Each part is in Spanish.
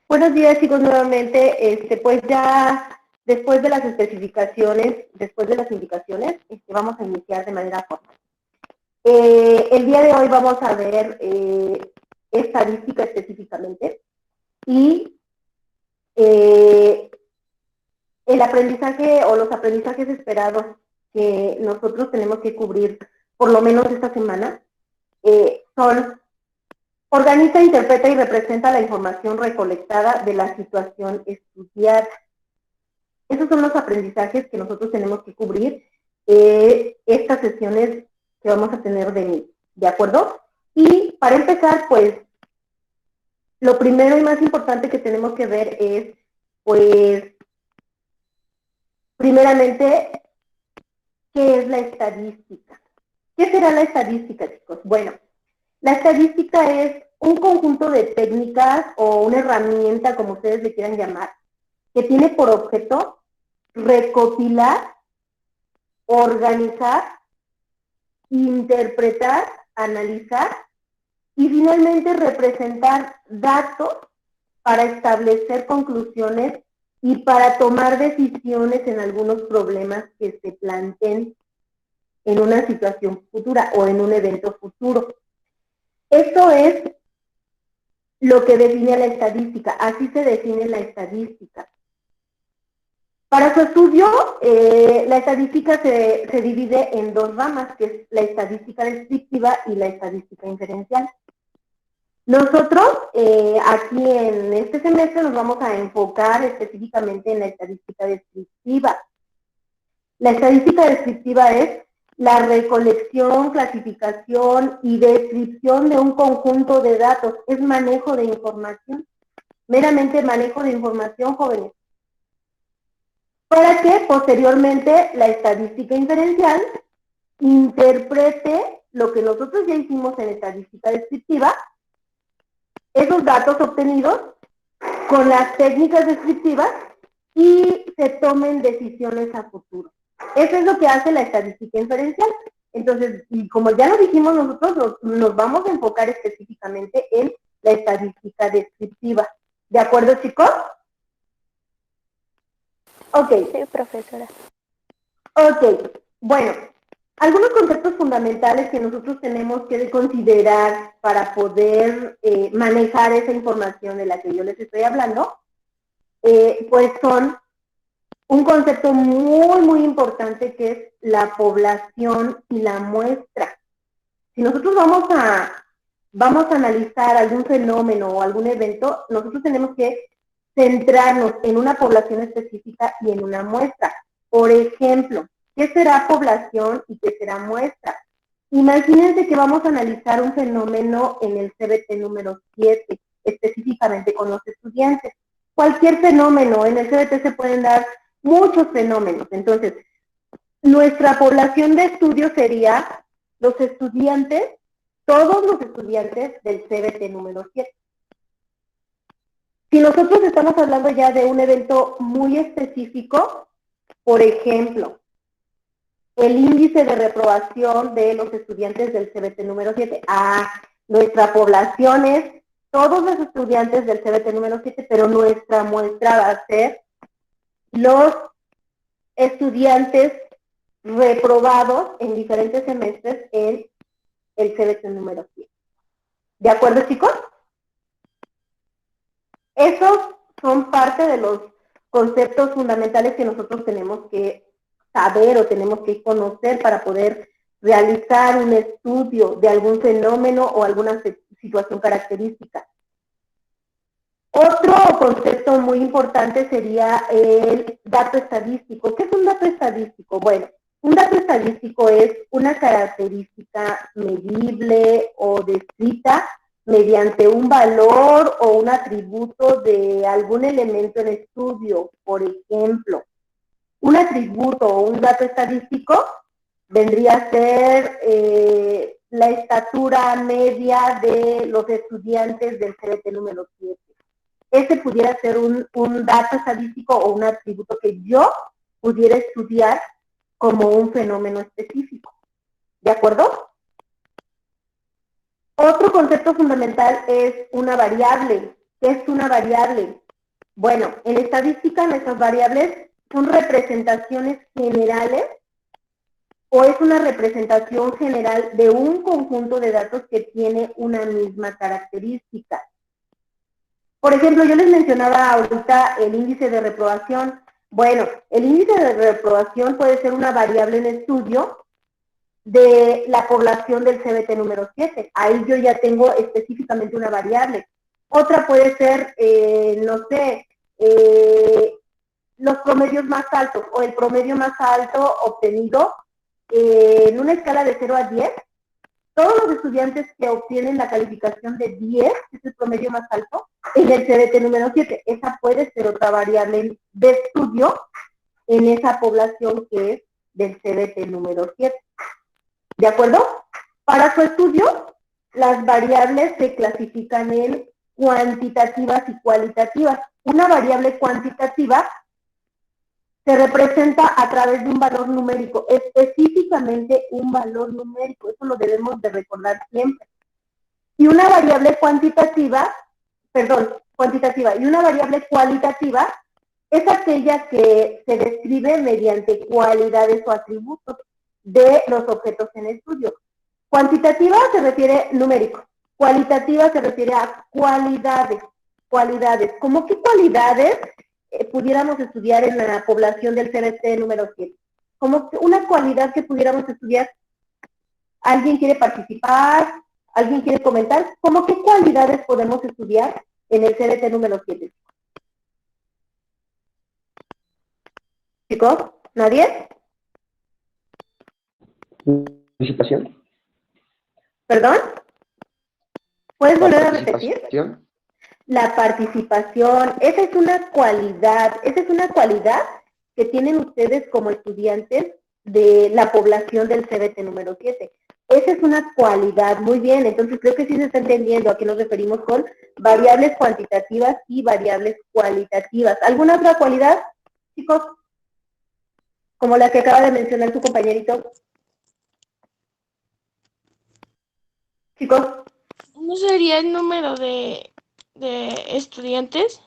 Buenos días, chicos, nuevamente. Pues ya después de las especificaciones, después de las indicaciones, vamos a iniciar de manera formal. El día de hoy vamos a ver estadística específicamente y el aprendizaje o los aprendizajes esperados que nosotros tenemos que cubrir por lo menos esta semana son: organiza, interpreta y representa la información recolectada de la situación estudiada. Esos son los aprendizajes que nosotros tenemos que cubrir estas sesiones que vamos a tener ¿de acuerdo? Y para empezar, pues, lo primero y más importante que tenemos que ver es, pues, primeramente, ¿qué es la estadística? ¿Qué será la estadística, chicos? Bueno, la estadística es un conjunto de técnicas o una herramienta, como ustedes le quieran llamar, que tiene por objeto recopilar, organizar, interpretar, analizar y finalmente representar datos para establecer conclusiones y para tomar decisiones en algunos problemas que se planteen en una situación futura o en un evento futuro. Esto es lo que define la estadística, así se define la estadística. Para su estudio, la estadística se divide en dos ramas, que es la estadística descriptiva y la estadística inferencial. Nosotros, aquí en este semestre, nos vamos a enfocar específicamente en la estadística descriptiva. La estadística descriptiva es la recolección, clasificación y descripción de un conjunto de datos. Es manejo de información, meramente manejo de información, jóvenes. Para que posteriormente la estadística inferencial interprete lo que nosotros ya hicimos en estadística descriptiva, esos datos obtenidos con las técnicas descriptivas y se tomen decisiones a futuro. Eso es lo que hace la estadística inferencial. Entonces, y como ya lo dijimos, nosotros nos vamos a enfocar específicamente en la estadística descriptiva. ¿De acuerdo, chicos? Ok. Sí, profesora. Ok, bueno, algunos conceptos fundamentales que nosotros tenemos que considerar para poder manejar esa información de la que yo les estoy hablando, pues son un concepto muy, muy importante, que es la población y la muestra. Si nosotros vamos a analizar algún fenómeno o algún evento, nosotros tenemos que centrarnos en una población específica y en una muestra. Por ejemplo, ¿qué será población y qué será muestra? Imagínense que vamos a analizar un fenómeno en el CBT número 7, específicamente con los estudiantes. Cualquier fenómeno, en el CBT se pueden dar muchos fenómenos. Entonces, nuestra población de estudio sería los estudiantes, todos los estudiantes del CBT número 7. Si nosotros estamos hablando ya de un evento muy específico, por ejemplo, el índice de reprobación de los estudiantes del CBT número 7. Nuestra población es todos los estudiantes del CBT número 7, pero nuestra muestra va a ser los estudiantes reprobados en diferentes semestres en el CBT número 7. ¿De acuerdo, chicos? Esos son parte de los conceptos fundamentales que nosotros tenemos que saber o tenemos que conocer para poder realizar un estudio de algún fenómeno o alguna situación característica. Otro concepto muy importante sería el dato estadístico. ¿Qué es un dato estadístico? Bueno, un dato estadístico es una característica medible o descrita mediante un valor o un atributo de algún elemento en estudio. Por ejemplo, un atributo o un dato estadístico vendría a ser la estatura media de los estudiantes del CBT número 7. Ese pudiera ser un dato estadístico o un atributo que yo pudiera estudiar como un fenómeno específico. ¿De acuerdo? Otro concepto fundamental es una variable. ¿Qué es una variable? Bueno, en estadística nuestras variables son representaciones generales o es una representación general de un conjunto de datos que tiene una misma característica. Por ejemplo, yo les mencionaba ahorita el índice de reprobación. Bueno, el índice de reprobación puede ser una variable en estudio de la población del CBT número 7. Ahí yo ya tengo específicamente una variable. Otra puede ser, no sé, los promedios más altos o el promedio más alto obtenido en una escala de 0 a 10. Todos los estudiantes que obtienen la calificación de 10, que es el promedio más alto, es el CBT número 7. Esa puede ser otra variable de estudio en esa población que es del CBT número 7. ¿De acuerdo? Para su estudio, las variables se clasifican en cuantitativas y cualitativas. Una variable cuantitativa se representa a través de un valor numérico, específicamente un valor numérico, eso lo debemos de recordar siempre. Y una variable cuantitativa, y una variable cualitativa es aquella que se describe mediante cualidades o atributos de los objetos en estudio. Cuantitativa se refiere numérico, cualitativa se refiere a cualidades. ¿Cómo qué cualidades pudiéramos estudiar en la población del CBT número 7? Como una cualidad que pudiéramos estudiar. ¿Alguien quiere participar? ¿Alguien quiere comentar? ¿Cómo qué cualidades podemos estudiar en el CBT número 7? ¿Chicos? ¿Nadie? ¿Participación? ¿Perdón? ¿Puedes volver a repetir? ¿Participación? La participación, esa es una cualidad que tienen ustedes como estudiantes de la población del CBT número 7. Esa es una cualidad, muy bien, entonces creo que sí se está entendiendo a qué nos referimos con variables cuantitativas y variables cualitativas. ¿Alguna otra cualidad, chicos? Como la que acaba de mencionar su compañerito. Chicos. ¿No sería el número de estudiantes?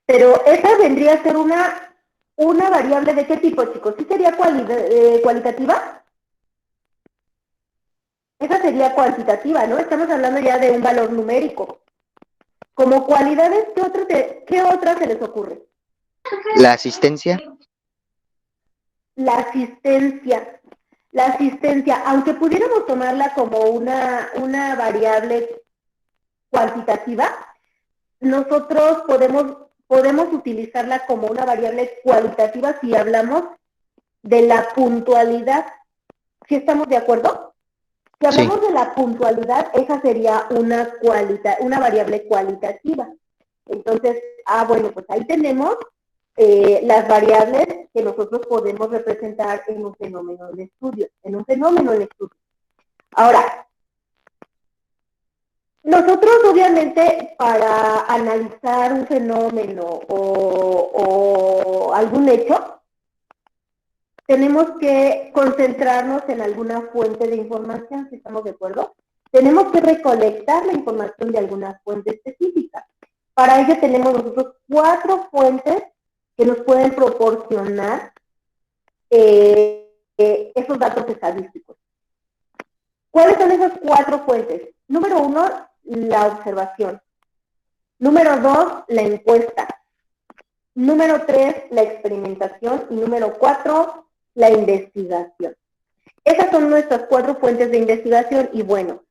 Pero esa vendría a ser una variable de qué tipo, chicos. ¿Sí sería cualitativa? Esa sería cuantitativa, ¿no? Estamos hablando ya de un valor numérico. Como cualidades, ¿qué otras se les ocurre? La asistencia. La asistencia. La asistencia, aunque pudiéramos tomarla como una variable cuantitativa, nosotros podemos utilizarla como una variable cualitativa si hablamos de la puntualidad. ¿Sí estamos de acuerdo? Si hablamos de la puntualidad, esa sería una variable cualitativa. Entonces, bueno, pues ahí tenemos las variables que nosotros podemos representar en un fenómeno de estudio, Ahora, nosotros obviamente para analizar un fenómeno o algún hecho, tenemos que concentrarnos en alguna fuente de información, si estamos de acuerdo. Tenemos que recolectar la información de alguna fuente específica. Para ello tenemos nosotros 4 fuentes que nos pueden proporcionar esos datos estadísticos. ¿Cuáles son esas 4 fuentes? Número 1, la observación. Número 2, la encuesta. Número 3, la experimentación. Y número 4, la investigación. Esas son nuestras 4 fuentes de investigación y bueno,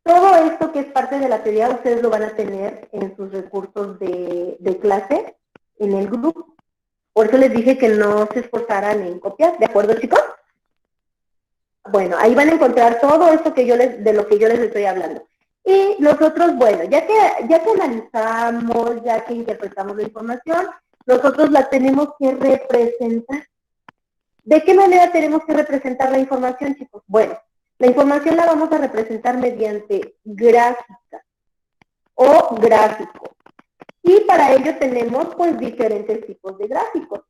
todo esto que es parte de la teoría ustedes lo van a tener en sus recursos de clase, en el grupo. Por eso les dije que no se esforzaran en copiar, ¿de acuerdo, chicos? Bueno, ahí van a encontrar todo esto de lo que yo les estoy hablando. Y nosotros, bueno, ya que analizamos, ya que interpretamos la información, nosotros la tenemos que representar. ¿De qué manera tenemos que representar la información, chicos? Bueno, la información la vamos a representar mediante gráfica o gráfico. Y para ello tenemos pues diferentes tipos de gráficos.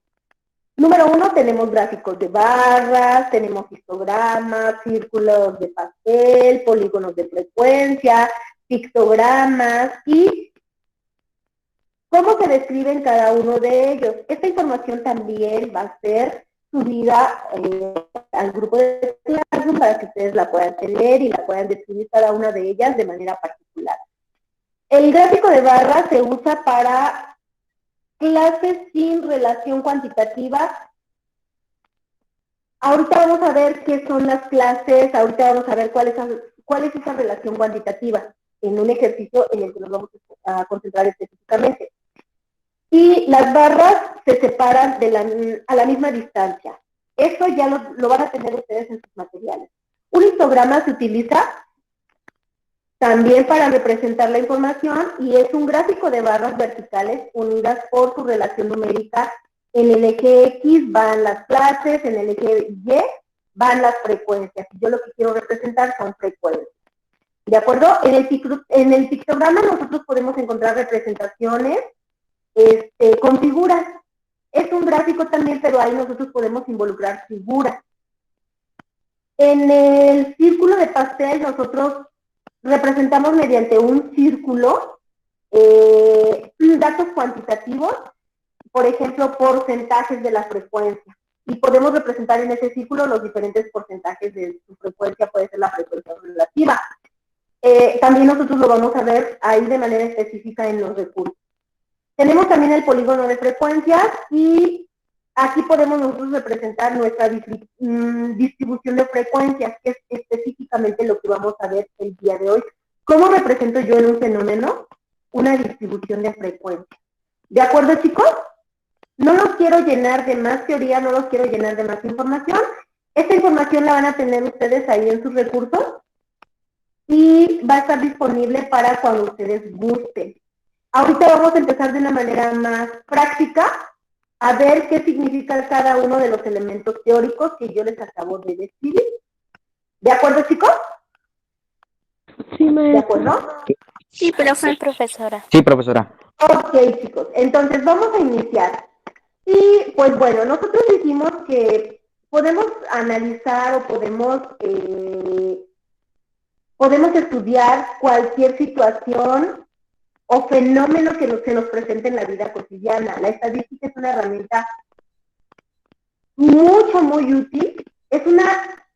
Número 1, tenemos gráficos de barras, tenemos histogramas, círculos de pastel, polígonos de frecuencia, pictogramas y cómo se describen cada uno de ellos. Esta información también va a ser subida al grupo de Classroom para que ustedes la puedan tener y la puedan describir cada una de ellas de manera particular. El gráfico de barras se usa para clases sin relación cuantitativa. Ahorita vamos a ver qué son las clases, ahorita vamos a ver cuál es esa relación cuantitativa en un ejercicio en el que nos vamos a concentrar específicamente. Y las barras se separan a la misma distancia. Esto ya lo van a tener ustedes en sus materiales. Un histograma se utiliza también para representar la información y es un gráfico de barras verticales unidas por su relación numérica. En el eje X van las clases, en el eje Y van las frecuencias. Yo lo que quiero representar son frecuencias. ¿De acuerdo? En el pictograma nosotros podemos encontrar representaciones con figuras. Es un gráfico también, pero ahí nosotros podemos involucrar figuras. En el círculo de pastel nosotros representamos mediante un círculo datos cuantitativos, por ejemplo, porcentajes de la frecuencia. Y podemos representar en ese círculo los diferentes porcentajes de su frecuencia, puede ser la frecuencia relativa. También nosotros lo vamos a ver ahí de manera específica en los recursos. Tenemos también el polígono de frecuencias y aquí podemos nosotros representar nuestra distribución de frecuencias, que es específicamente lo que vamos a ver el día de hoy. ¿Cómo represento yo en un fenómeno una distribución de frecuencias? ¿De acuerdo, chicos? No los quiero llenar de más teoría, no los quiero llenar de más información. Esta información la van a tener ustedes ahí en sus recursos y va a estar disponible para cuando ustedes gusten. Ahorita vamos a empezar de una manera más práctica a ver qué significa cada uno de los elementos teóricos que yo les acabo de describir. ¿De acuerdo, chicos? Sí, maestra. ¿De acuerdo? Sí, profe, profesora. Sí, profesora. Ok, chicos. Entonces vamos a iniciar. Y pues bueno, nosotros dijimos que podemos analizar o podemos estudiar cualquier situación o fenómeno que se nos presente en la vida cotidiana. La estadística es una herramienta muy útil. Es una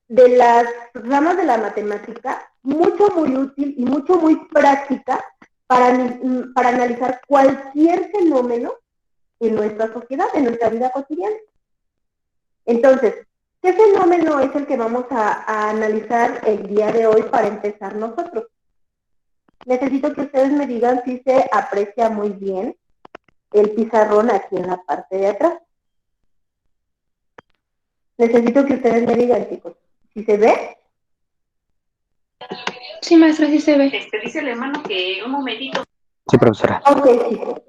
de las ramas de la matemática muy útil y muy práctica para analizar cualquier fenómeno en nuestra sociedad, en nuestra vida cotidiana. Entonces, ¿qué fenómeno es el que vamos a analizar el día de hoy para empezar nosotros? Necesito que ustedes me digan si se aprecia muy bien el pizarrón aquí en la parte de atrás. Necesito que ustedes me digan, chicos, ¿si se ve? Sí, maestra, sí se ve. Dice el hermano que un momentito. Sí, profesora. Ok, chicos.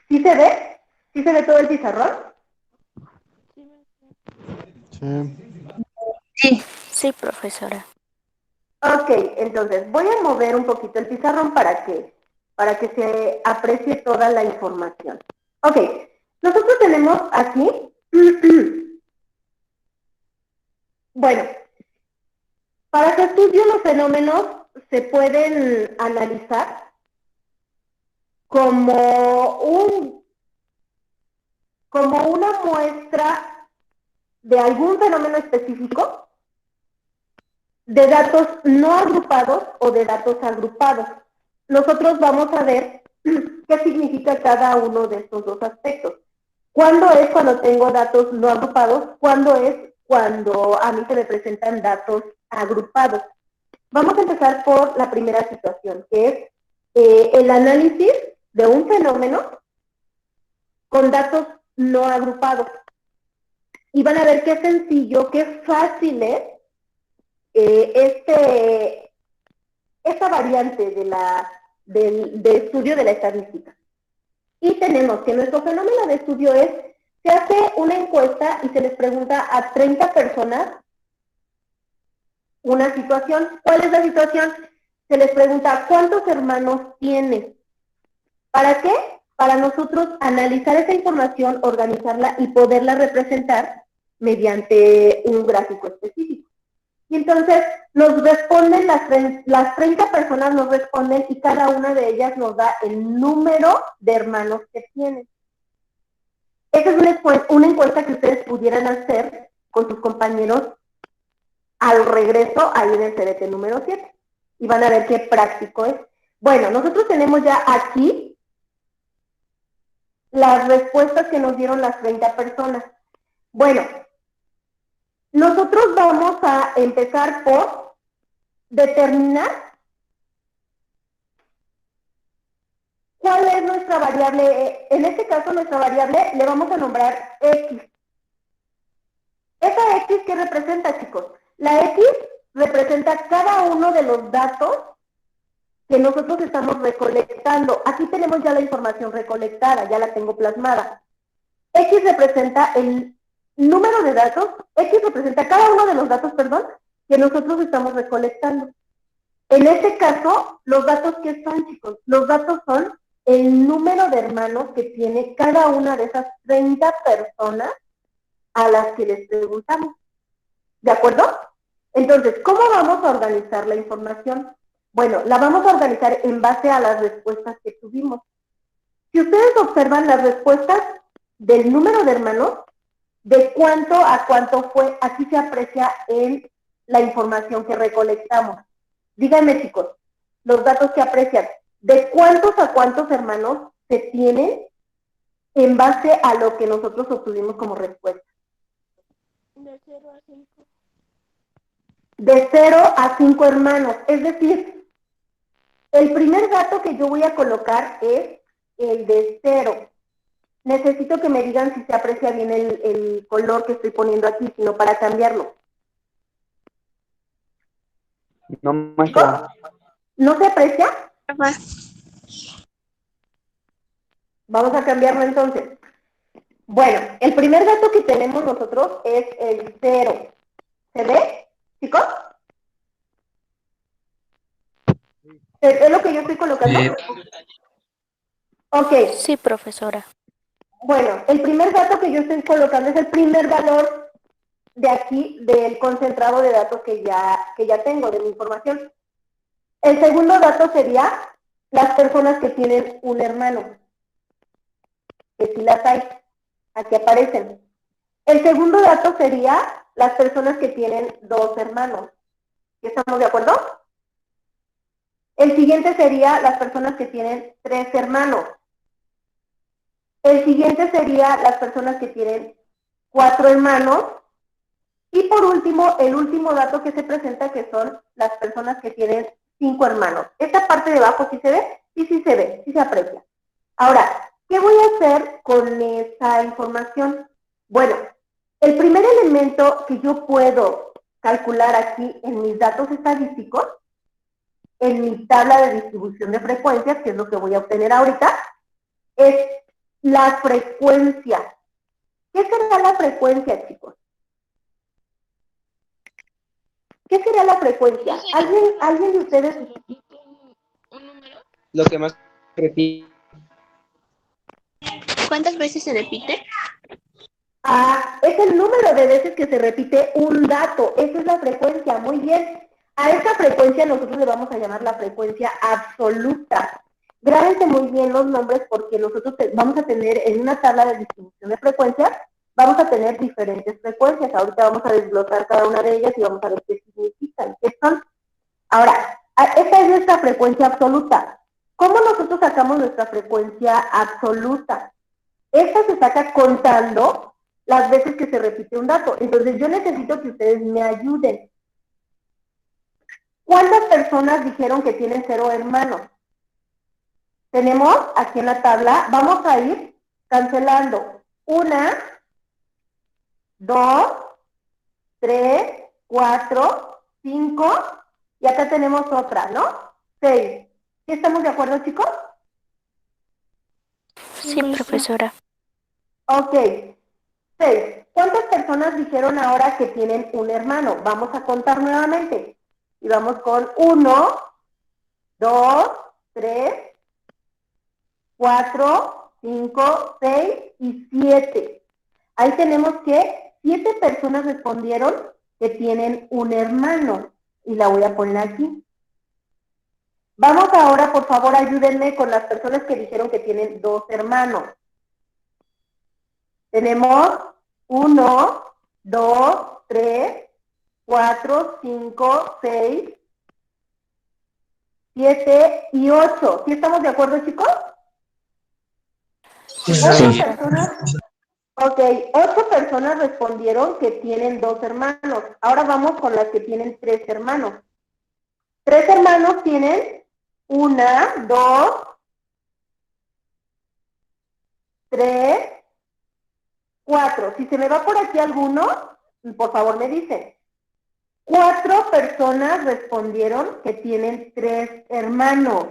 ¿Sí se ve? ¿Sí se ve todo el pizarrón? Sí. Sí, profesora. Ok, entonces voy a mover un poquito el pizarrón para que se aprecie toda la información. Ok, nosotros tenemos aquí, bueno, para que estudien los fenómenos se pueden analizar como una muestra de algún fenómeno específico, de datos no agrupados o de datos agrupados. Nosotros vamos a ver qué significa cada uno de estos dos aspectos. ¿Cuándo es cuando tengo datos no agrupados? ¿Cuándo es cuando a mí se me presentan datos agrupados? Vamos a empezar por la primera situación, que es el análisis de un fenómeno con datos no agrupados. Y van a ver qué sencillo, qué fácil es esta variante de estudio de la estadística. Y tenemos que nuestro fenómeno de estudio es, se hace una encuesta y se les pregunta a 30 personas una situación. ¿Cuál es la situación? Se les pregunta, ¿cuántos hermanos tienes? ¿Para qué? Para nosotros analizar esa información, organizarla y poderla representar mediante un gráfico específico. Y entonces nos responden, las 30 personas nos responden y cada una de ellas nos da el número de hermanos que tienen. Esa es una encuesta que ustedes pudieran hacer con sus compañeros al regreso ahí en el CBT número 7. Y van a ver qué práctico es. Bueno, nosotros tenemos ya aquí las respuestas que nos dieron las 30 personas. Bueno, nosotros vamos a empezar por determinar cuál es nuestra variable. En este caso, nuestra variable le vamos a nombrar X. ¿Esa X qué representa, chicos? La X representa cada uno de los datos que nosotros estamos recolectando. Aquí tenemos ya la información recolectada, ya la tengo plasmada. X representa el número de datos, X representa cada uno de los datos, perdón, que nosotros estamos recolectando. En este caso, los datos, ¿qué son, chicos? Los datos son el número de hermanos que tiene cada una de esas 30 personas a las que les preguntamos. ¿De acuerdo? Entonces, ¿cómo vamos a organizar la información? Bueno, la vamos a organizar en base a las respuestas que tuvimos. Si ustedes observan las respuestas del número de hermanos, de cuánto a cuánto fue, aquí se aprecia en la información que recolectamos. Díganme, chicos, los datos que aprecian, ¿de cuántos a cuántos hermanos se tienen en base a lo que nosotros obtuvimos como respuesta? De 0 a 5. De 0 a 5 hermanos, es decir, el primer dato que yo voy a colocar es el de 0. Necesito que me digan si se aprecia bien el color que estoy poniendo aquí, sino para cambiarlo. No, maestra. ¿No se aprecia? Vamos a cambiarlo entonces. Bueno, el primer dato que tenemos nosotros es el 0. ¿Se ve, chicos? ¿Es lo que yo estoy colocando? Ok. Sí, profesora. Bueno, el primer dato que yo estoy colocando es el primer valor de aquí, del concentrado de datos que ya tengo, de mi información. El segundo dato sería las personas que tienen un hermano, que sí las hay, aquí aparecen. El segundo dato sería las personas que tienen 2 hermanos. ¿Estamos de acuerdo? El siguiente sería las personas que tienen 3 hermanos. El siguiente sería las personas que tienen 4 hermanos. Y por último, el último dato que se presenta, que son las personas que tienen 5 hermanos. Esta parte de abajo, ¿sí se ve? Sí se ve, sí se aprecia. Ahora, ¿qué voy a hacer con esa información? Bueno, el primer elemento que yo puedo calcular aquí en mis datos estadísticos, en mi tabla de distribución de frecuencias, que es lo que voy a obtener ahorita, es la frecuencia. ¿Qué será la frecuencia, chicos? ¿Qué sería la frecuencia? ¿Alguien de ustedes? ¿Un número? Lo que más repite. ¿Cuántas veces se repite? Es el número de veces que se repite un dato. Esa es la frecuencia, muy bien. A esta frecuencia nosotros le vamos a llamar la frecuencia absoluta. Grábense muy bien los nombres porque nosotros vamos a tener en una tabla de distribución de frecuencias, vamos a tener diferentes frecuencias. Ahorita vamos a desglosar cada una de ellas y vamos a ver qué significan, qué son. Ahora, esta es nuestra frecuencia absoluta. ¿Cómo nosotros sacamos nuestra frecuencia absoluta? Esta se saca contando las veces que se repite un dato. Entonces yo necesito que ustedes me ayuden. ¿Cuántas personas dijeron que tienen 0 hermanos? Tenemos aquí en la tabla, vamos a ir cancelando. 1, 2, 3, 4, 5, y acá tenemos otra, ¿no? 6. ¿Sí estamos de acuerdo, chicos? Sí, profesora. Ok. 6. ¿Cuántas personas dijeron ahora que tienen un hermano? Vamos a contar nuevamente. Y vamos con 1, 2, 3, 4, 5, 6 y 7. Ahí tenemos que 7 personas respondieron que tienen un hermano. Y la voy a poner aquí. Vamos ahora, por favor, ayúdenme con las personas que dijeron que tienen 2 hermanos. Tenemos 1, 2, 3, 4, 5, 6, 7 y 8. ¿Sí estamos de acuerdo, chicos? Sí. 8 personas. Ok, 8 personas respondieron que tienen 2 hermanos. Ahora vamos con las que tienen 3 hermanos. 3 hermanos tienen 1, 2, 3, 4. Si se me va por aquí alguno, por favor me dicen. 4 personas respondieron que tienen 3 hermanos.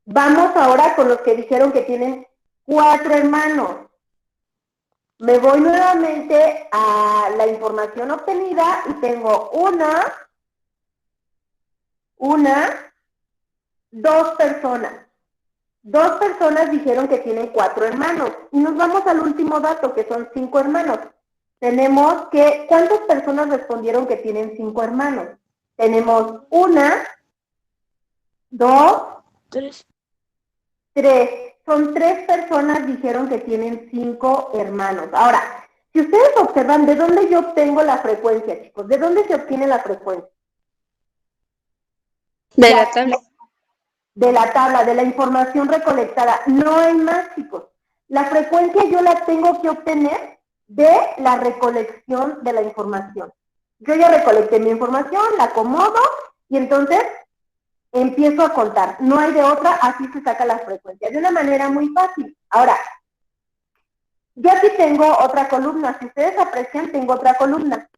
Vamos ahora con los que dijeron que tienen 4 hermanos. Me voy nuevamente a la información obtenida y tengo 2 personas. 2 personas dijeron que tienen 4 hermanos. Y nos vamos al último dato, que son 5 hermanos. Tenemos que, ¿cuántas personas respondieron que tienen 5 hermanos? Tenemos 1, 2, 3. 3. Son 3 personas dijeron que tienen 5 hermanos. Ahora, si ustedes observan, ¿de dónde yo obtengo la frecuencia, chicos? ¿De dónde se obtiene la frecuencia? De la tabla. De la tabla, de la información recolectada. No hay más, chicos. La frecuencia yo la tengo que obtener de la recolección de la información. Yo ya recolecté mi información, la acomodo y entonces empiezo a contar. No hay de otra, así se saca la frecuencia. De una manera muy fácil. Ahora, yo aquí tengo otra columna. Si ustedes aprecian, tengo otra columna.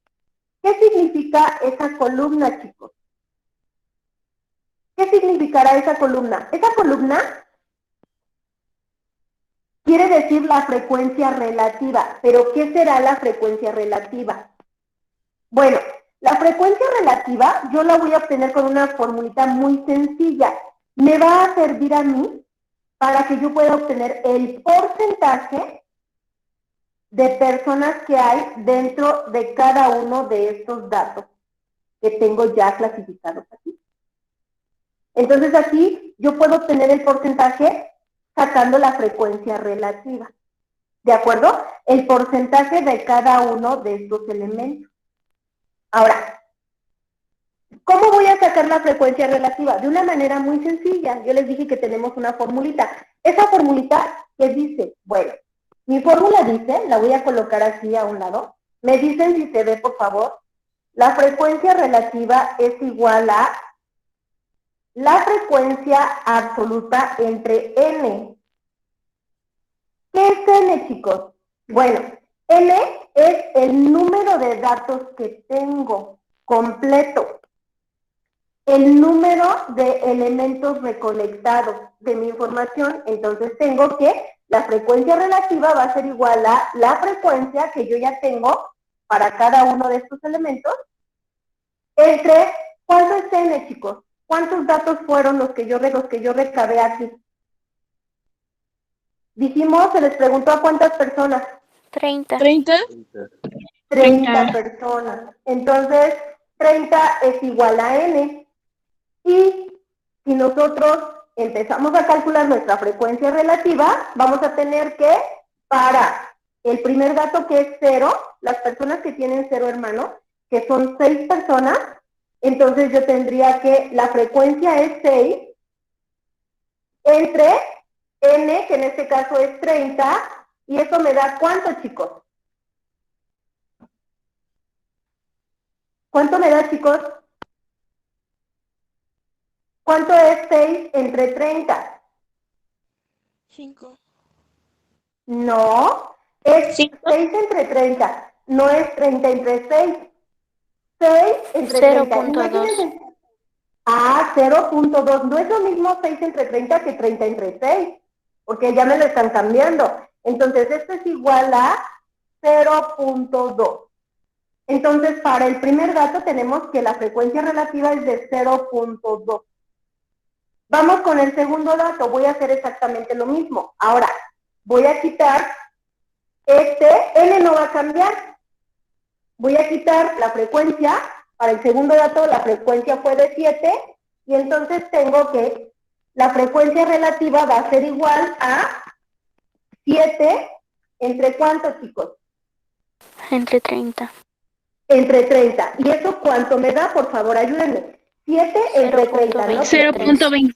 ¿Qué significa esa columna, chicos? ¿Qué significará esa columna? Esa columna quiere decir la frecuencia relativa. ¿Pero qué será la frecuencia relativa? Bueno, la frecuencia relativa yo la voy a obtener con una formulita muy sencilla. Me va a servir a mí para que yo pueda obtener el porcentaje de personas que hay dentro de cada uno de estos datos que tengo ya clasificados aquí. Entonces aquí yo puedo obtener el porcentaje sacando la frecuencia relativa. ¿De acuerdo? El porcentaje de cada uno de estos elementos. Ahora, ¿cómo voy a sacar la frecuencia relativa? De una manera muy sencilla. Yo les dije que tenemos una formulita. Esa formulita, ¿qué dice? Bueno, mi fórmula dice, la voy a colocar aquí a un lado. Me dicen si se ve, por favor. La frecuencia relativa es igual a la frecuencia absoluta entre n. ¿Qué es n, chicos? Bueno, n es el número de datos que tengo completo. El número de elementos recolectados de mi información. Entonces tengo que la frecuencia relativa va a ser igual a la frecuencia que yo ya tengo para cada uno de estos elementos entre, ¿cuánto es n, chicos? ¿Cuántos datos fueron los que yo recabé aquí? Dijimos, se les preguntó a cuántas personas. 30. 30. 30 personas. Entonces, 30 es igual a n. Y si nosotros empezamos a calcular nuestra frecuencia relativa, vamos a tener que, para el primer dato que es 0, las personas que tienen 0 hermanos, que son 6 personas, entonces yo tendría que la frecuencia es 6 entre n, que en este caso es 30, y eso me da ¿cuánto, chicos? ¿Cuánto me da, chicos? ¿Cuánto es 6 entre 30? 5. No, es 5. 6 entre 30, no es 30 entre 6. 6 entre 30. 0.2. Imagínense. Ah, 0.2. No es lo mismo 6 entre 30 que 30 entre 6, porque ya me lo están cambiando. Entonces, esto es igual a 0.2. Entonces, para el primer dato tenemos que la frecuencia relativa es de 0.2. Vamos con el segundo dato. Voy a hacer exactamente lo mismo. Ahora, voy a quitar n no va a cambiar. voy a quitar la frecuencia. Para el segundo dato la frecuencia fue de 7 y entonces tengo que la frecuencia relativa va a ser igual a 7 entre ¿cuántos, chicos? Entre 30. Entre 30. ¿Y eso cuánto me da? Por favor, ayúdenme. 7 entre 30, ¿no? 0.23.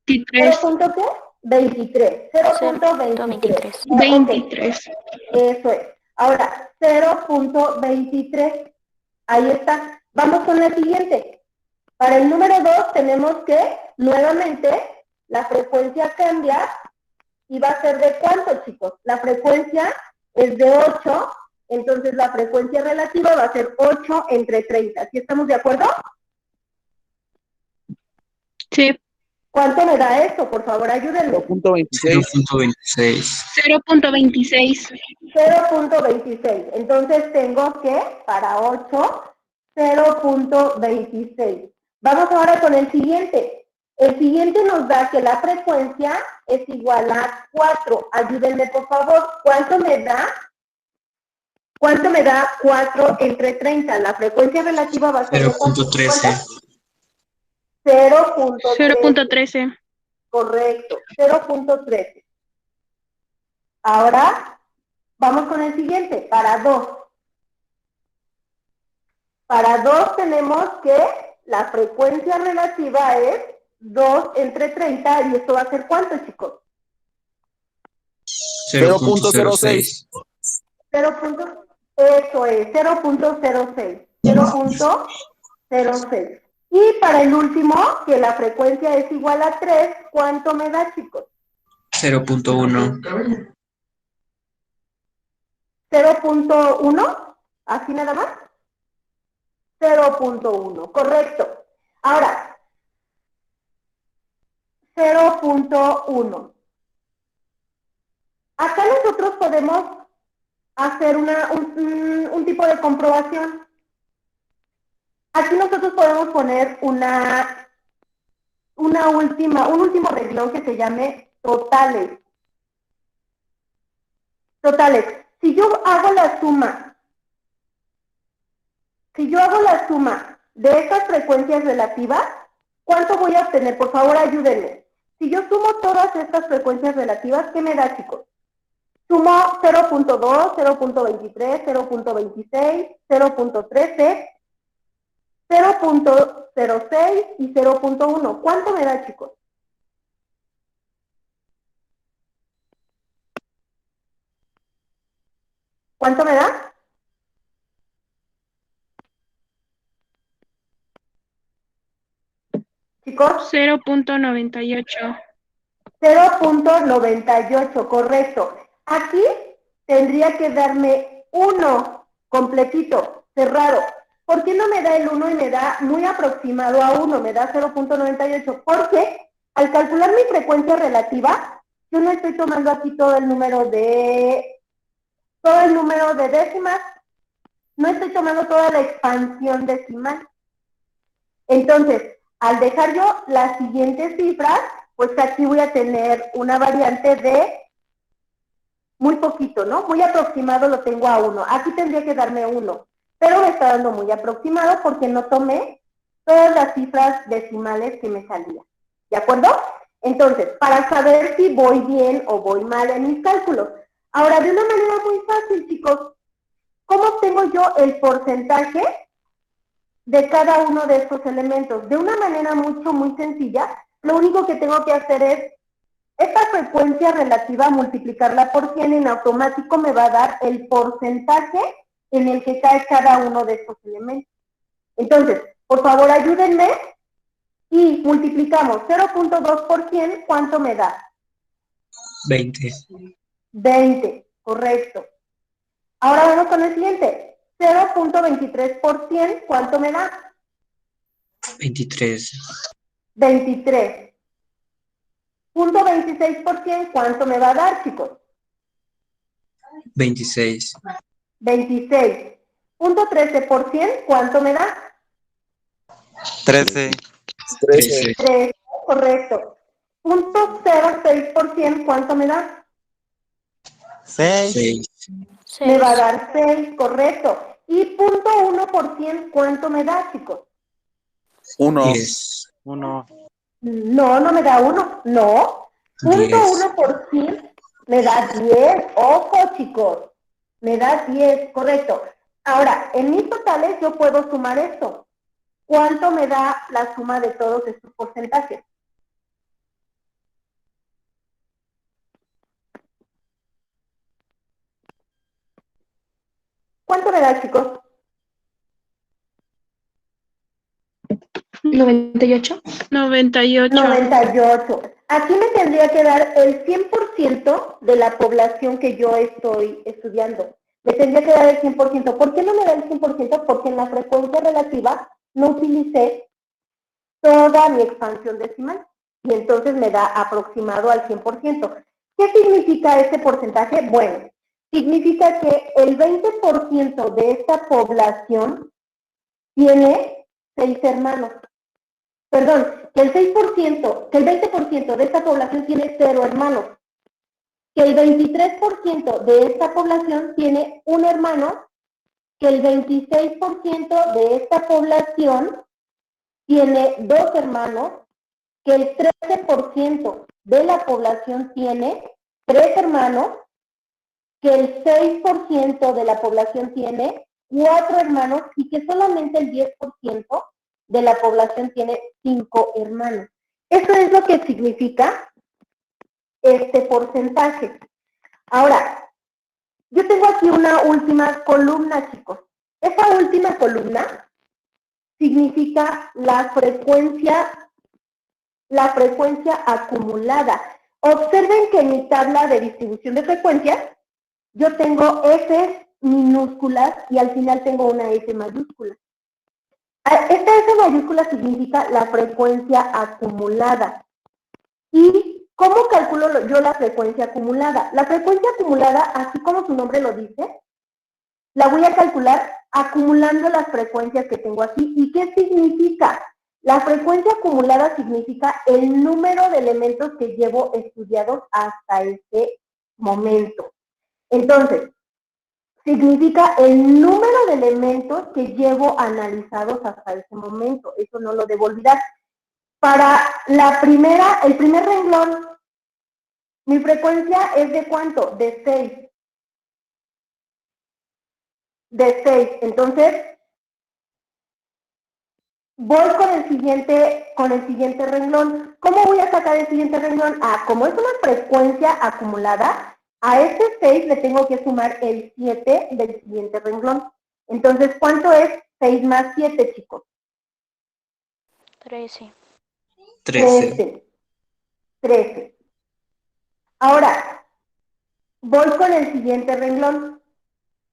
0.23. 23. 0.23. 23. Eso es. Ahora, 0.23. Ahí está. Vamos con la siguiente. Para el número 2 tenemos que, nuevamente, la frecuencia cambia y va a ser de ¿cuánto, chicos? La frecuencia es de 8, entonces la frecuencia relativa va a ser 8 entre 30. ¿Sí estamos de acuerdo? Sí. ¿Cuánto me da eso? Por favor, ayúdenme. 0.26. 0.26. 0.26. Entonces tengo que, para 8, 0.26. Vamos ahora con el siguiente. El siguiente nos da que la frecuencia es igual a 4. Ayúdenme, por favor. ¿Cuánto me da? ¿Cuánto me da 4 entre 30? La frecuencia relativa va a ser 0.13. 0.13. Correcto, 0.13. Ahora, vamos con el siguiente, para 2. Para 2 tenemos que la frecuencia relativa es 2 entre 30, y esto va a ser ¿cuánto, chicos? 0.06. 0. Eso es, 0.06. 0.06. Y para el último, que la frecuencia es igual a 3, ¿cuánto me da, chicos? 0.1. 0.1, así nada más. 0.1, correcto. Ahora, 0.1. Acá nosotros podemos hacer un tipo de comprobación. Aquí nosotros podemos poner un último renglón que se llame totales. Totales. Si yo hago la suma de estas frecuencias relativas, ¿cuánto voy a obtener? Por favor, ayúdenme. Si yo sumo todas estas frecuencias relativas, ¿qué me da, chicos? Sumo 0.2, 0.23, 0.26, 0.13, 0.06 y 0.1. ¿Cuánto me da, chicos? ¿Cuánto me da? Chicos. 0.98. 0.98, correcto. Aquí tendría que darme 1 completito, cerrado. ¿Por qué no me da el 1 y me da muy aproximado a 1? Me da 0.98. Porque al calcular mi frecuencia relativa, yo no estoy tomando aquí todo el número de décimas, no estoy tomando toda la expansión decimal. Entonces, al dejar yo las siguientes cifras, pues aquí voy a tener una variante de muy poquito, ¿no? Muy aproximado lo tengo a 1. Aquí tendría que darme 1, pero me está dando muy aproximado porque no tomé todas las cifras decimales que me salían. ¿De acuerdo? Entonces, para saber si voy bien o voy mal en mis cálculos. Ahora, de una manera muy fácil, chicos, ¿cómo obtengo yo el porcentaje de cada uno de estos elementos? De una manera muy sencilla. Lo único que tengo que hacer es esta frecuencia relativa, multiplicarla por 100, en automático me va a dar el porcentaje en el que cae cada uno de estos elementos. Entonces, por favor, ayúdenme y multiplicamos 0.2 por 100, ¿cuánto me da? 20. 20, correcto. Ahora vamos con el siguiente. 0.23 por 100, ¿cuánto me da? 23. 23. 0.26 por 100, ¿cuánto me va a dar, chicos? 26. 26. 0.13 por 100, ¿cuánto me da? 13. 13. 3, correcto. 0.06 por 100, ¿cuánto me da? 6. 6. Me va a 6. dar 6, correcto. Y 0.1%, ¿cuánto me da, chicos? 1. 10. 1. No, no me da 1, no. 10. 0.1% me da 10. Ojo, chicos. Me da 10, correcto. Ahora, en mis totales yo puedo sumar esto. ¿Cuánto me da la suma de todos estos porcentajes? ¿Cuánto me da, chicos? 98. 98. 98. Aquí me tendría que dar el 100% de la población que yo estoy estudiando. Me tendría que dar el 100%. ¿Por qué no me da el 100%? Porque en la frecuencia relativa no utilicé toda mi expansión decimal. Y entonces me da aproximado al 100%. ¿Qué significa este porcentaje? Bueno, significa que el 20% de esta población tiene 6 hermanos. Perdón, que el 6%, que el 20% de esta población tiene 0 hermanos, que el 23% de esta población tiene un hermano, que el 26% de esta población tiene 2 hermanos, que el 13% de la población tiene 3 hermanos, que el 6% de la población tiene 4 hermanos y que solamente el 10% de la población tiene 5 hermanos. Eso es lo que significa este porcentaje. Ahora, yo tengo aquí una última columna, chicos. Esa última columna significa la frecuencia acumulada. Observen que en mi tabla de distribución de frecuencias yo tengo S minúsculas y al final tengo una S mayúscula. Esta S mayúscula significa la frecuencia acumulada. ¿Y cómo calculo yo la frecuencia acumulada? La frecuencia acumulada, así como su nombre lo dice, la voy a calcular acumulando las frecuencias que tengo aquí. ¿Y qué significa? La frecuencia acumulada significa el número de elementos que llevo estudiados hasta este momento. Entonces, significa el número de elementos que llevo analizados hasta ese momento. Eso no lo debo olvidar. Para el primer renglón, mi frecuencia es ¿de cuánto? De 6. De 6. Entonces, voy con el siguiente renglón. ¿Cómo voy a sacar el siguiente renglón? Como es una frecuencia acumulada, a este 6 le tengo que sumar el 7 del siguiente renglón. Entonces, ¿cuánto es 6 más 7, chicos? 13. 13. 13. Ahora, voy con el siguiente renglón.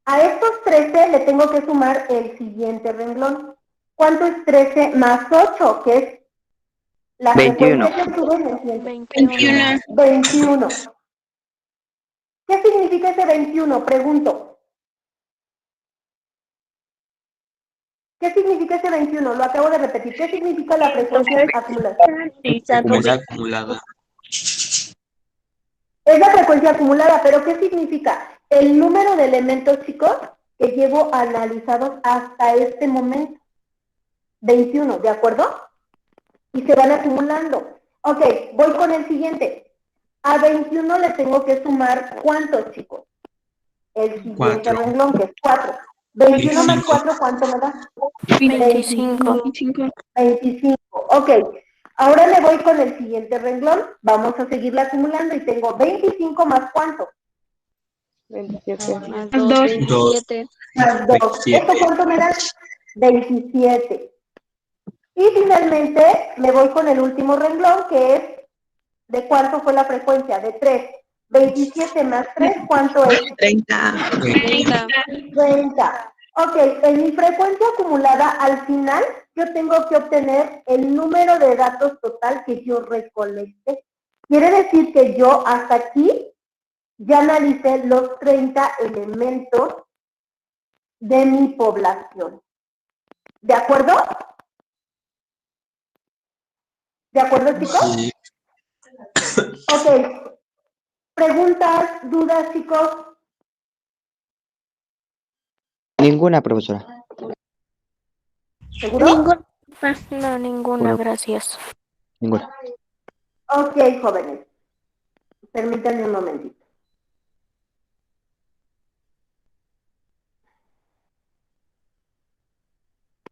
A estos 13 le tengo que sumar el siguiente renglón. ¿Cuánto es 13 más 8? Que es la 21. frecuencia que tuve en el siguiente. 21. 21. ¿Qué significa ese 21? Pregunto. ¿Qué significa ese 21? Lo acabo de repetir. ¿Qué significa la frecuencia acumulada? Frecuencia acumulada. Es la frecuencia acumulada, pero ¿qué significa? El número de elementos, chicos, que llevo analizados hasta este momento. 21, ¿de acuerdo? Y se van acumulando. Ok, voy con el siguiente. A 21 le tengo que sumar ¿cuántos, chicos? El siguiente 4. renglón, que es 4. 21 más 25. 4, ¿cuánto me da? 25. 25. 25. Ok, ahora me voy con el siguiente renglón. Vamos a seguirla acumulando y tengo 25 más ¿cuánto? 27. Más 2. 2. 27. Más 2. 27. ¿Esto cuánto me da? 27. Y finalmente me voy con el último renglón, que es ¿de cuánto fue la frecuencia? De 3. 27 más 3, ¿cuánto es? 30. 30. 30. Ok, en mi frecuencia acumulada, al final, yo tengo que obtener el número de datos total que yo recolecté. Quiere decir que yo hasta aquí ya analicé los 30 elementos de mi población. ¿De acuerdo? ¿De acuerdo, chicos? Sí. Ok. ¿Preguntas, dudas, chicos? Ninguna, profesora. ¿Seguro? No, ninguna, Bueno. gracias. Ninguna. Ok, jóvenes. Permítanme un momentito.